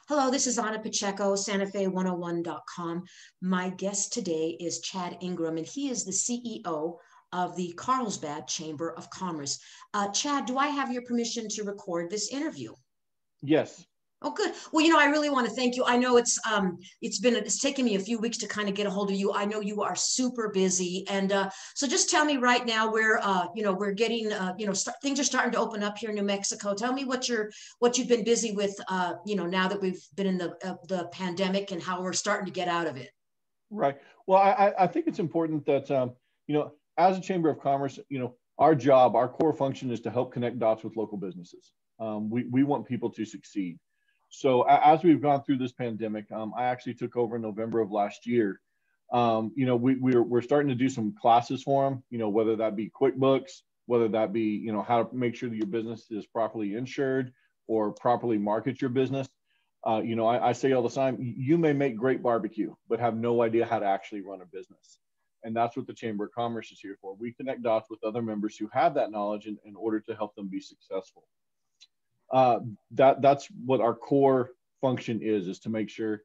Hello, this is Anna Pacheco, SantaFe101.com. My guest today is Chad Ingram, and he is the CEO of the Carlsbad Chamber of Commerce. Chad, do I have your permission to record this interview? Yes. Oh, good. Well, I really want to thank you. I know it's taken me a few weeks to kind of get a hold of you. I know you are super busy, and so just tell me right now where we're getting things are starting to open up here in New Mexico. Tell me what you've been busy with now that we've been in the pandemic and how we're starting to get out of it. Right. Well, I think it's important that as a Chamber of Commerce, our job, our core function is to help connect dots with local businesses. We want people to succeed. So as we've gone through this pandemic, I actually took over in November of last year. We're starting to do some classes for them, whether that be QuickBooks, whether that be, how to make sure that your business is properly insured or properly market your business. I say all the time, you may make great barbecue, but have no idea how to actually run a business. And that's what the Chamber of Commerce is here for. We connect dots with other members who have that knowledge in order to help them be successful. That's what our core function is to make sure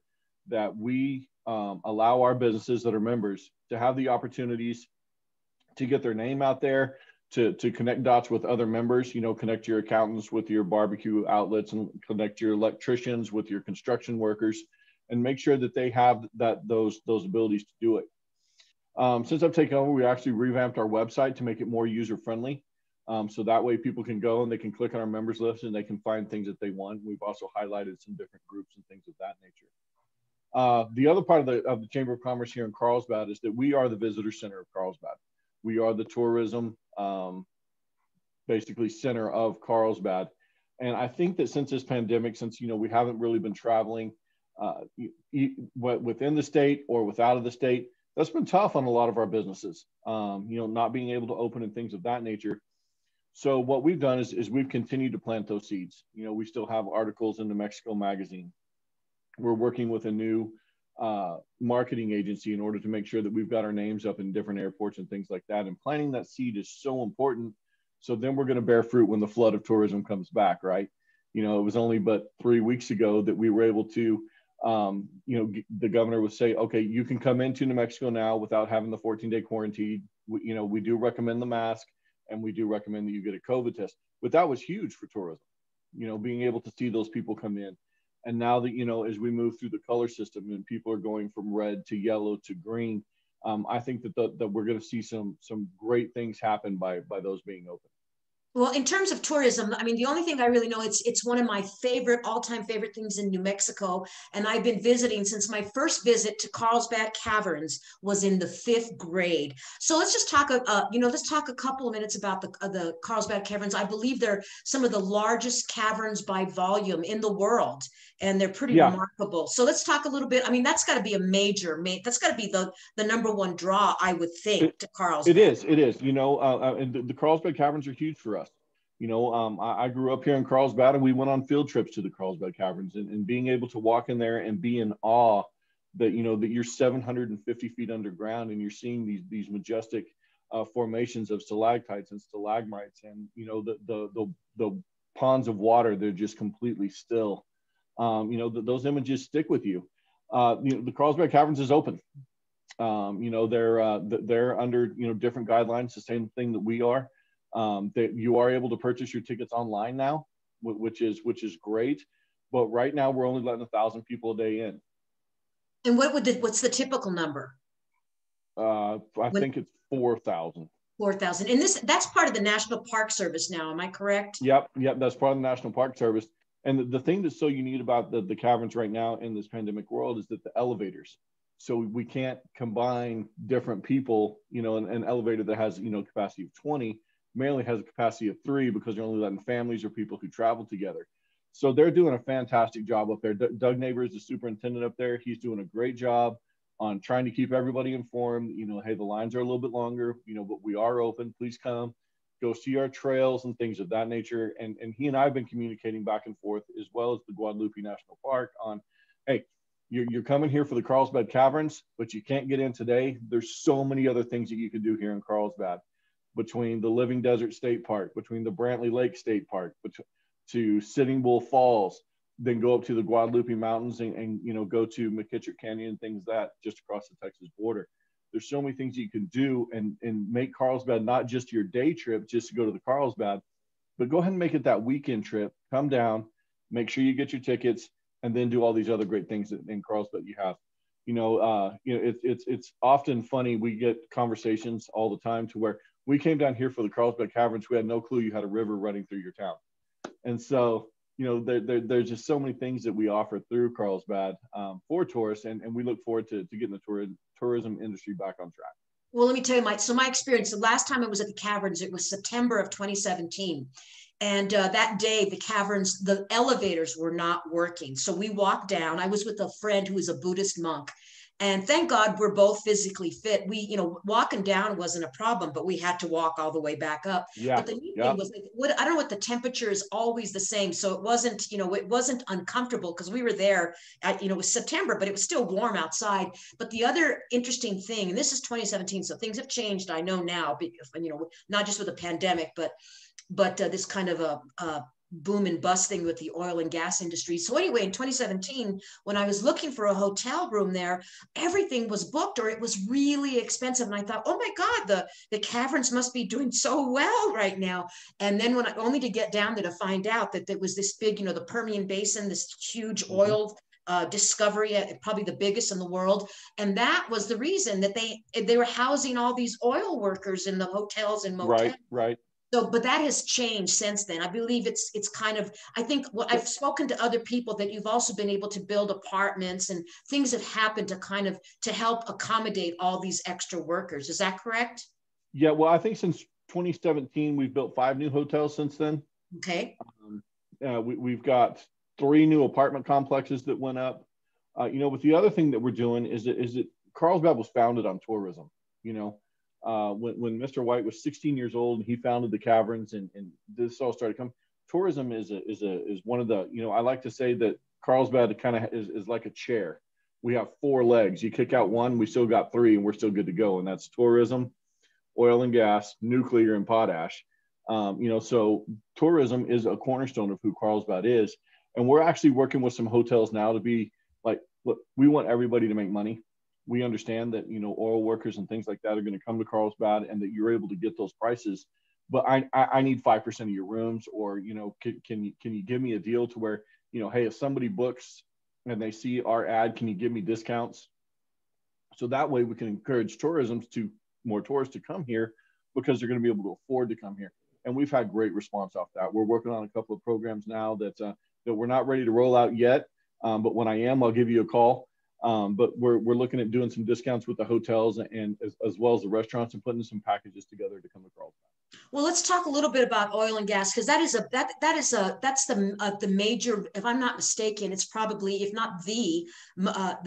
that we allow our businesses that are members to have the opportunities to get their name out there, to connect dots with other members, connect your accountants with your barbecue outlets and connect your electricians with your construction workers and make sure that they have those abilities to do it. Since I've taken over, we actually revamped our website to make it more user-friendly. So that way people can go and they can click on our members list and they can find things that they want. We've also highlighted some different groups and things of that nature. The other part of the Chamber of Commerce here in Carlsbad is that we are the visitor center of Carlsbad. We are the tourism, basically center of Carlsbad. And I think that since this pandemic, since, we haven't really been traveling within the state or without of the state, that's been tough on a lot of our businesses, not being able to open and things of that nature. So what we've done is we've continued to plant those seeds. We still have articles in New Mexico Magazine. We're working with a new marketing agency in order to make sure that we've got our names up in different airports and things like that. And planting that seed is so important. So then we're going to bear fruit when the flood of tourism comes back, right? It was only but 3 weeks ago that we were able to, the governor would say, okay, you can come into New Mexico now without having the 14-day quarantine. We do recommend the mask. And we do recommend that you get a COVID test. But that was huge for tourism, being able to see those people come in. And now that, as we move through the color system and people are going from red to yellow to green, I think that we're going to see some great things happen by those being open. Well, in terms of tourism, the only thing I really know, it's one of my all-time favorite things in New Mexico. And I've been visiting since my first visit to Carlsbad Caverns was in the 5th grade. So let's just talk, let's talk a couple of minutes about the Carlsbad Caverns. I believe they're some of the largest caverns by volume in the world, and they're pretty remarkable. So let's talk a little bit. That's got to be that's got to be the number one draw, I would think, to Carlsbad. It is. And the Carlsbad Caverns are huge for us. I grew up here in Carlsbad and we went on field trips to the Carlsbad Caverns and being able to walk in there and be in awe that, that you're 750 feet underground and you're seeing these majestic formations of stalactites and stalagmites and, the ponds of water, they're just completely still. Those images stick with you. The Carlsbad Caverns is open. They're under, different guidelines, the same thing that we are. That you are able to purchase your tickets online now, which is great. But right now we're only letting 1,000 people a day in. And what's the typical number? I think it's 4,000. 4,000. And that's part of the National Park Service now. Am I correct? Yep. That's part of the National Park Service. And the thing that's so unique about the caverns right now in this pandemic world is that the elevators. So we can't combine different people, an elevator that has, capacity of 20 mainly has a capacity of 3 because they're only letting families or people who travel together. So they're doing a fantastic job up there. Doug Neighbor is the superintendent up there. He's doing a great job on trying to keep everybody informed. Hey, the lines are a little bit longer, but we are open. Please come, go see our trails and things of that nature. And he and I have been communicating back and forth as well as the Guadalupe National Park on, hey, you're coming here for the Carlsbad Caverns, but you can't get in today. There's so many other things that you can do here in Carlsbad. Between the Living Desert State Park, between the Brantley Lake State Park, to Sitting Bull Falls, then go up to the Guadalupe Mountains and go to McKittrick Canyon and things that just across the Texas border. There's so many things you can do and make Carlsbad not just your day trip just to go to the Carlsbad, but go ahead and make it that weekend trip. Come down, make sure you get your tickets, and then do all these other great things in Carlsbad you have. It's often funny. We get conversations all the time to where we came down here for the Carlsbad Caverns. We had no clue you had a river running through your town. And so, there's just so many things that we offer through Carlsbad for tourists. And we look forward to getting the tourism industry back on track. Well, let me tell you, my experience, the last time I was at the Caverns, it was September of 2017. And that day, the elevators were not working. So we walked down. I was with a friend who is a Buddhist monk. And thank God we're both physically fit. Walking down wasn't a problem, but we had to walk all the way back up. Yeah. But the neat thing was, I don't know what the temperature is always the same. So it wasn't uncomfortable because we were there it was September, but it was still warm outside. But the other interesting thing, and this is 2017, so things have changed. I know now, because, not just with the pandemic, but this kind of a boom and bust thing with the oil and gas industry. So anyway, in 2017, when I was looking for a hotel room there, everything was booked or it was really expensive. And I thought, oh my God, the Caverns must be doing so well right now. And then only to get down there to find out that there was this big, the Permian Basin, this huge oil discovery, probably the biggest in the world. And that was the reason that they were housing all these oil workers in the hotels and motels. Right. So, but that has changed since then. I believe it's kind of, I think I've spoken to other people that you've also been able to build apartments and things have happened to help accommodate all these extra workers. Is that correct? Yeah. Well, I think since 2017, we've built 5 new hotels since then. Okay. We've got 3 new apartment complexes that went up. But the other thing that we're doing is that Carlsbad was founded on tourism, when Mr. White was 16 years old and he founded the Caverns and this all started coming. Tourism is one of the, I like to say that Carlsbad kind of is like a chair. We have 4 legs. You kick out one, we still got 3 and we're still good to go. And that's tourism, oil and gas, nuclear, and potash. So tourism is a cornerstone of who Carlsbad is. And we're actually working with some hotels now to be like, look, we want everybody to make money. We understand that, oil workers and things like that are going to come to Carlsbad and that you're able to get those prices. But I need 5% of your rooms, or, can you give me a deal to where, hey, if somebody books and they see our ad, can you give me discounts? So that way we can encourage more tourists to come here because they're going to be able to afford to come here. And we've had great response off that. We're working on a couple of programs now that we're not ready to roll out yet. But when I am, I'll give you a call. But we're looking at doing some discounts with the hotels and as well as the restaurants and putting some packages together to come to Carlsbad. Well, let's talk a little bit about oil and gas, because that's the major, if I'm not mistaken, it's probably, if not the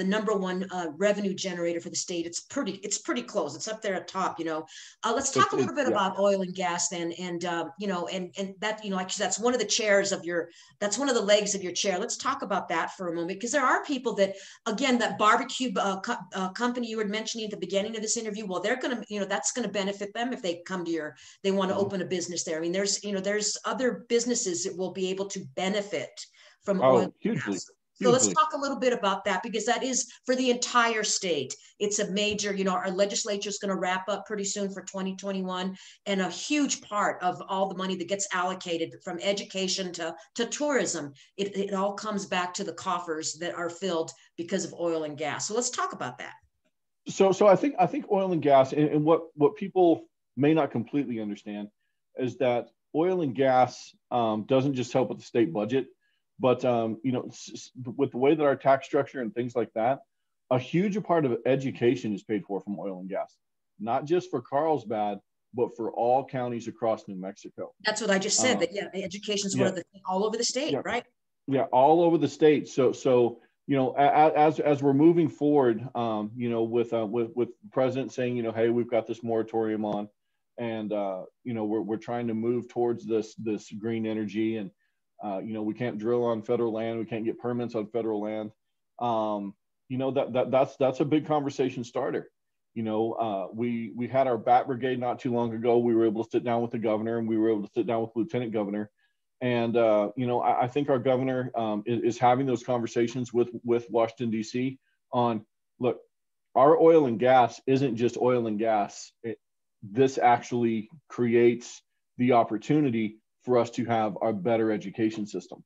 number one revenue generator for the state. It's pretty close. It's up there at top. Let's talk a little bit about oil and gas then, and that actually that's one of the that's one of the legs of your chair. Let's talk about that for a moment, because there are people that, again, that barbecue company you were mentioning at the beginning of this interview. Well, they're going to, that's going to benefit them if they come to they want to open a business there. I mean, there's other businesses that will be able to benefit from oil and gas. So let's talk a little bit about that, because that is for the entire state. It's a major, our legislature is going to wrap up pretty soon for 2021. And a huge part of all the money that gets allocated from education to tourism, it all comes back to the coffers that are filled because of oil and gas. So let's talk about that. So I think oil and gas and what people may not completely understand is that oil and gas doesn't just help with the state budget, but with the way that our tax structure and things like that, a huge part of education is paid for from oil and gas, not just for Carlsbad, but for all counties across New Mexico. That's what I just said. That education is one of the all over the state, right? Yeah, all over the state. So as we're moving forward, with the president saying, hey, we've got this moratorium on. And, we're trying to move towards this green energy, and, we can't drill on federal land. We can't get permits on federal land. That's a big conversation starter. We had our bat brigade not too long ago. We were able to sit down with the governor, and we were able to sit down with the lieutenant governor And I think our governor is having those conversations with Washington D.C. on, look, our oil and gas isn't just oil and gas. This actually creates the opportunity for us to have a better education system,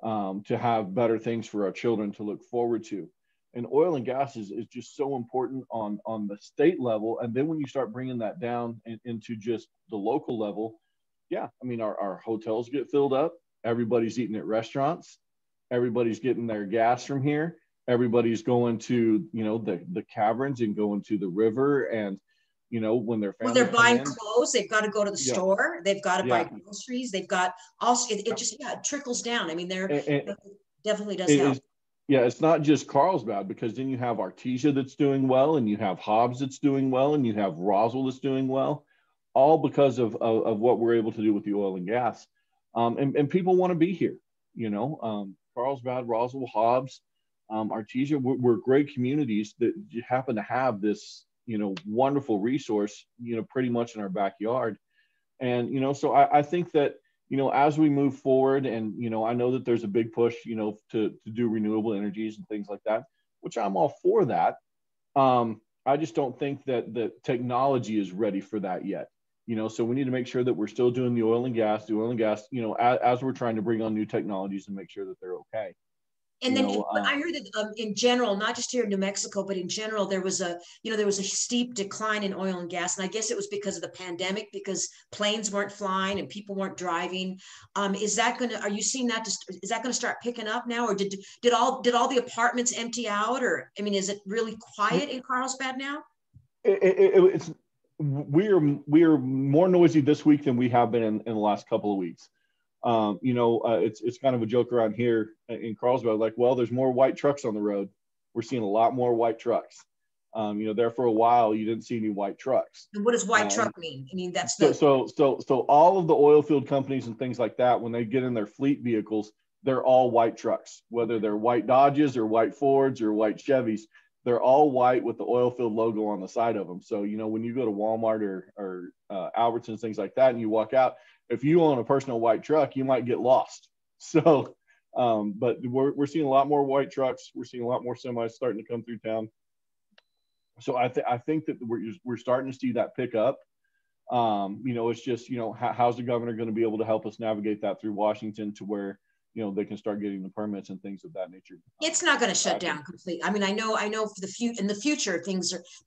to have better things for our children to look forward to. And oil and gas is just so important on the state level. And then when you start bringing that down into just the local level, yeah, I mean, our hotels get filled up. Everybody's eating at restaurants. Everybody's getting their gas from here. Everybody's going to, the caverns and going to the river. And, when their Well, families they're buying come in, clothes. They've got to go to the yeah, store. They've got to buy yeah. groceries. They've got also, it just, yeah, it trickles down. I mean, it definitely does It help. is, yeah, it's not just Carlsbad, because then you have Artesia that's doing well, and you have Hobbs that's doing well, and you have Roswell that's doing well, all because of what we're able to do with the oil and gas. And people want to be here, Carlsbad, Roswell, Hobbs, Artesia, we're great communities that happen to have this, wonderful resource, pretty much in our backyard. And, so I think that, as we move forward, and, I know that there's a big push, to do renewable energies and things like that, which I'm all for that. I just don't think that the technology is ready for that yet. So we need to make sure that we're still doing the oil and gas, as we're trying to bring on new technologies and make sure that they're okay. And then I heard that in general, not just here in New Mexico, but in general, there was a steep decline in oil and gas. And I guess it was because of the pandemic, because planes weren't flying and people weren't driving. Are you seeing that? Is that going to start picking up now? Or did all the apartments empty out? Or, I mean, is it really quiet in Carlsbad now? We are more noisy this week than we have been in the last couple of weeks. It's kind of a joke around here in Carlsbad, like, well, there's more white trucks on the road. We're seeing a lot more white trucks. There for a while, you didn't see any white trucks. And what does white truck mean? I mean, that's so all of the oil field companies and things like that, when they get in their fleet vehicles, they're all white trucks, whether they're white Dodges or white Fords or white Chevys. They're all white with the oil field logo on the side of them. So, when you go to Walmart or Albertsons, things like that, and you walk out, if you own a personal white truck, you might get lost. So, but we're seeing a lot more white trucks. We're seeing a lot more semis starting to come through town. So I think that we're starting to see that pick up. It's just, how's the governor going to be able to help us navigate that through Washington to where, they can start getting the permits and things of that nature. It's not going to shut down completely. I mean, I know for in the future,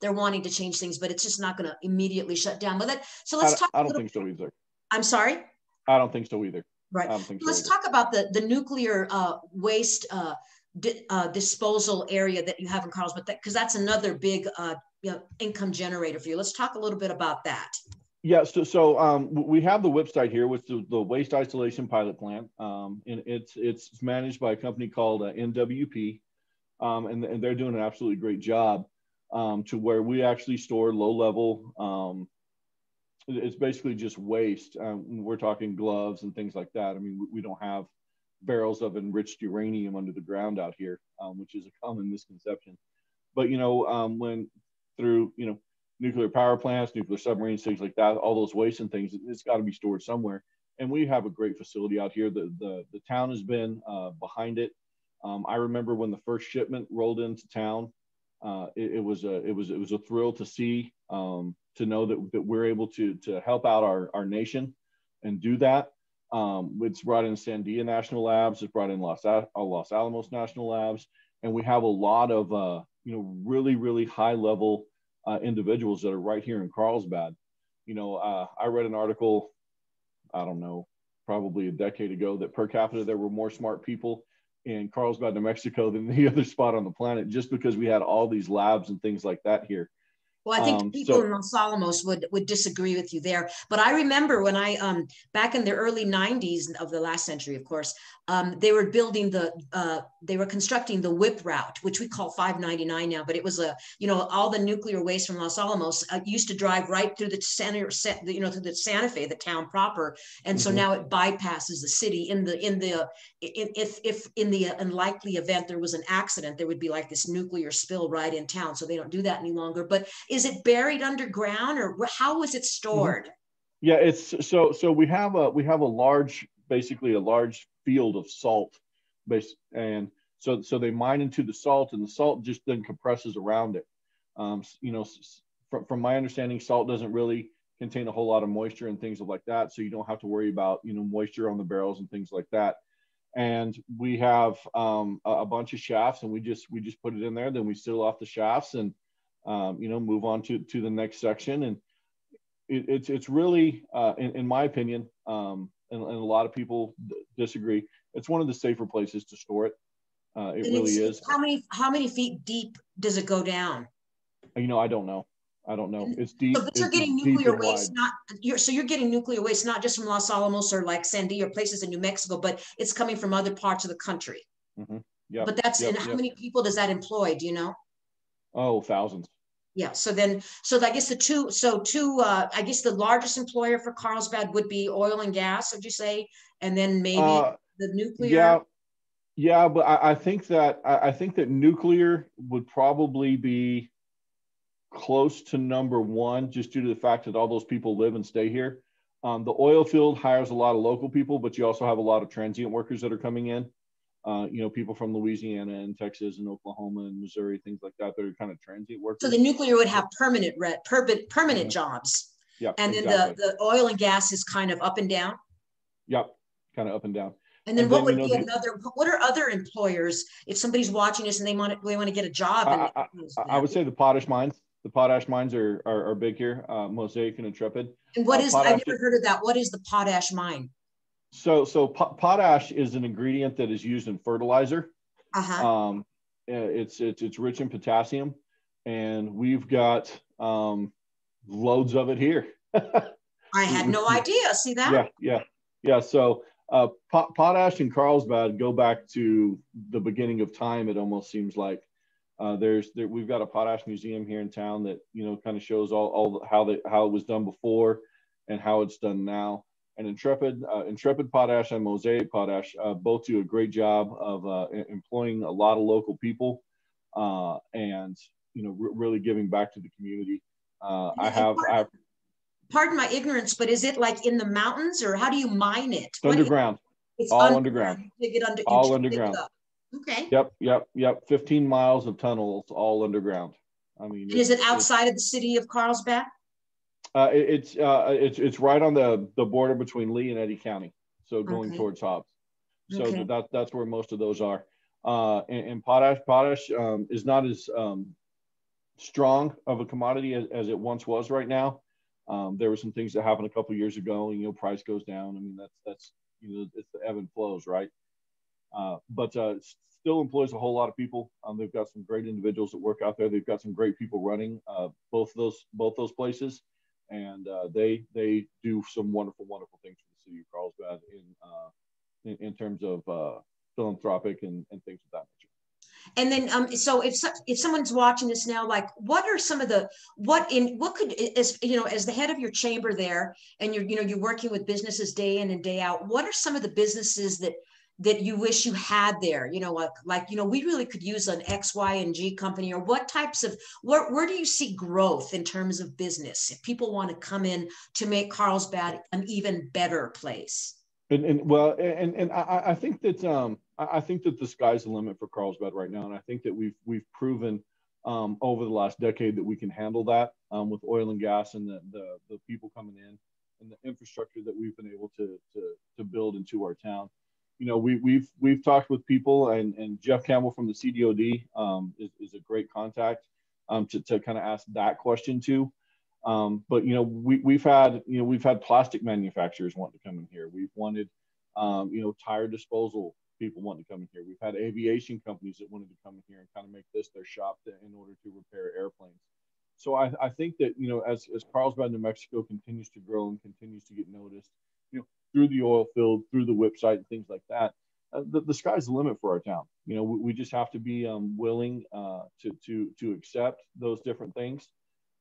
they're wanting to change things, but it's just not going to immediately shut down. But let's talk. I don't think so either. I'm sorry? I don't think so either. Right. Let's talk about the nuclear waste disposal area that you have in Carlsbad, because that's another big income generator for you. Let's talk a little bit about that. Yeah, so we have the website here, which is the Waste Isolation Pilot Plant, and it's managed by a company called NWP, and they're doing an absolutely great job to where we actually store low level. It's basically just waste. We're talking gloves and things like that. I mean, we don't have barrels of enriched uranium under the ground out here, which is a common misconception. But when through nuclear power plants, nuclear submarines, things like that, all those waste and things, it's got to be stored somewhere. And we have a great facility out here. The town has been behind it. I remember when the first shipment rolled into town. It was a thrill to see, to know that we're able to help out our nation and do that. It's brought in Sandia National Labs. It's brought in Los Alamos National Labs, and we have a lot of really, really high level individuals that are right here in Carlsbad. I read an article, I don't know, probably a decade ago, that per capita there were more smart people in Carlsbad, New Mexico than the other spot on the planet, just because we had all these labs and things like that here. Well, I think people in Los Alamos would disagree with you there. But I remember when I, back in the early 90s of the last century, of course, they were constructing the WIP route, which we call 599 now, but it was all the nuclear waste from Los Alamos used to drive right through the center, through the Santa Fe, the town proper. And so now it bypasses the city. If in the unlikely event there was an accident, there would be like this nuclear spill right in town. So they don't do that any longer. But is it buried underground, or how was it stored? Yeah, it's so we have a large basically a large field of salt, and so they mine into the salt, and the salt just then compresses around it. You know, from my understanding, salt doesn't really contain a whole lot of moisture and things like that, so you don't have to worry about, you know, moisture on the barrels and things like that. And we have a bunch of shafts, and we just put it in there, then we seal off the shafts, and you know, move on to the next section. And it's really, in my opinion, and a lot of people disagree, it's one of the safer places to store it. It really is. How many feet deep does it go down? You know, I don't know. It's deep. So but you're getting nuclear waste, you're getting nuclear waste not just from Los Alamos or like Sandia or places in New Mexico, but it's coming from other parts of the country. Mm-hmm. Yeah. But that's and how many people does that employ? Do you know? Oh, thousands. Yeah. So I guess I guess the largest employer for Carlsbad would be oil and gas, would you say? And then maybe the nuclear. Yeah, but I think that nuclear would probably be close to number one, just due to the fact that all those people live and stay here. The oil field hires a lot of local people, but you also have a lot of transient workers that are coming in. You know, people from Louisiana and Texas and Oklahoma and Missouri, things like that are kind of transient workers. So the nuclear would have permanent jobs. Yeah. And then the oil and gas is kind of up and down. Yep, kind of up and down. And then what would be what are other employers if somebody's watching this and they want to get a job? I would say the potash mines. The potash mines are big here, Mosaic and Intrepid. And what is, I've never heard of that. What is the potash mine? So potash is an ingredient that is used in fertilizer. Uh-huh. It's rich in potassium, and we've got loads of it here. I had no idea. See that? Yeah. So potash and Carlsbad go back to the beginning of time. It almost seems like we've got a potash museum here in town that, you know, kind of shows all how it was done before and how it's done now. And Intrepid Potash and Mosaic Potash both do a great job of employing a lot of local people and, you know, really giving back to the community. Pardon my ignorance, but is it like in the mountains, or how do you mine it? It's underground. It's all underground. You dig it under. All underground. Okay. Yep. 15 miles of tunnels, all underground. I mean, is it outside of the city of Carlsbad? It's right on the border between Lee and Eddy County, so going towards Hobbs. So that's where most of those are. And potash is not as strong of a commodity as it once was right now. There were some things that happened a couple of years ago, and, you know, price goes down. I mean, that's you know, it's the ebb and flows, right? But still employs a whole lot of people. They've got some great individuals that work out there. They've got some great people running both those places, and they do some wonderful things for the city of Carlsbad in terms of philanthropic and things of that nature. And then, so if someone's watching this now, like, what are some of what could, as you know, as the head of your chamber there, and you're working with businesses day in and day out, what are some of the businesses that you wish you had there? You know, like, you know, we really could use an X, Y, and G company, or what types of, where do you see growth in terms of business if people want to come in to make Carlsbad an even better place? I think that I think that the sky's the limit for Carlsbad right now, and I think that we've proven over the last decade that we can handle that with oil and gas and the people coming in and the infrastructure that we've been able to build into our town. You know, we've talked with people, and Jeff Campbell from the CDOD is a great contact to kind of ask that question to. But, you know, we've had plastic manufacturers wanting to come in here. We've wanted, you know, tire disposal people wanting to come in here. We've had aviation companies that wanted to come in here and kind of make this their shop in order to repair airplanes. So I think that, you know, as Carlsbad, New Mexico continues to grow and continues to get noticed, you know, through the oil field, through the whip site and things like that, the sky's the limit for our town. You know, we just have to be willing to accept those different things.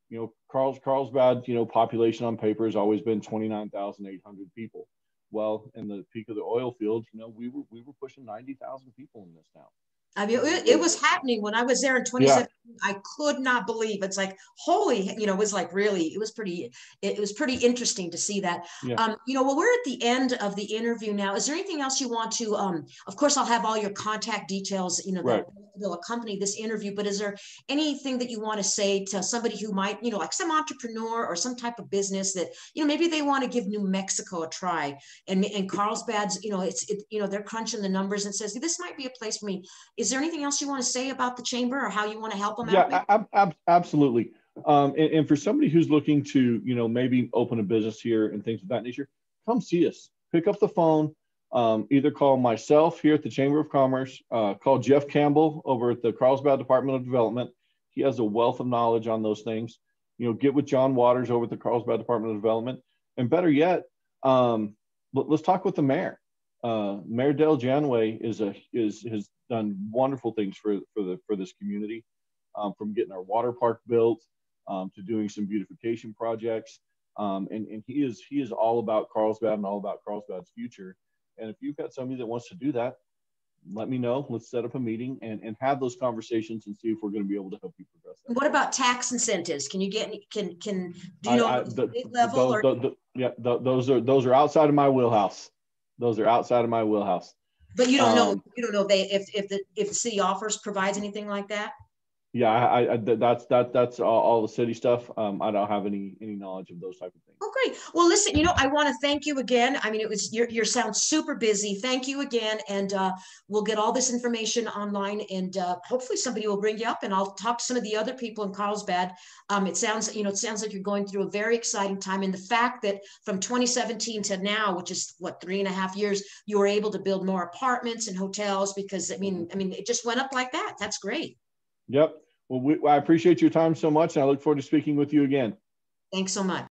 You know, Carlsbad, you know, population on paper has always been 29,800 people. Well, in the peak of the oil field, you know, we were pushing 90,000 people in this town. I mean, it was happening when I was there in Yeah. 2017. I could not believe it's like, holy, it was like really, it was pretty interesting to see that. Yeah. Well, we're at the end of the interview now. Is there anything else you want to, of course, I'll have all your contact details, Right. that will accompany this interview, but is there anything that you want to say to somebody who might, like some entrepreneur or some type of business that, maybe they want to give New Mexico a try, and Carlsbad's, they're crunching the numbers and says, this might be a place for me. Is there anything else you want to say about the chamber or how you want to help them out? Yeah, absolutely. And for somebody who's looking to, maybe open a business here and things of that nature, come see us. Pick up the phone. Either call myself here at the Chamber of Commerce, call Jeff Campbell over at the Carlsbad Department of Development. He has a wealth of knowledge on those things. Get with John Waters over at the Carlsbad Department of Development. And better yet, let's talk with the mayor. Mayor Dale Janway has done wonderful things for this community, from getting our water park built, to doing some beautification projects, and he is all about Carlsbad and all about Carlsbad's future. And if you've got somebody that wants to do that, let me know. Let's set up a meeting and have those conversations and see if we're going to be able to help you progress that. What about tax incentives? Can you get do you know state level? Those are outside of my wheelhouse. Those are outside of my wheelhouse. But you don't know. You don't know if the city offers provides anything like that. Yeah, that's all the city stuff. I don't have any knowledge of those type of things. Oh, great. Well, listen, I want to thank you again. I mean, it was your sound super busy. Thank you again, and we'll get all this information online, and hopefully somebody will bring you up, and I'll talk to some of the other people in Carlsbad. It sounds like you're going through a very exciting time, and the fact that from 2017 to now, which is what, 3.5 years, you were able to build more apartments and hotels, because I mean, it just went up like that. That's great. Yep. Well, I appreciate your time so much, and I look forward to speaking with you again. Thanks so much.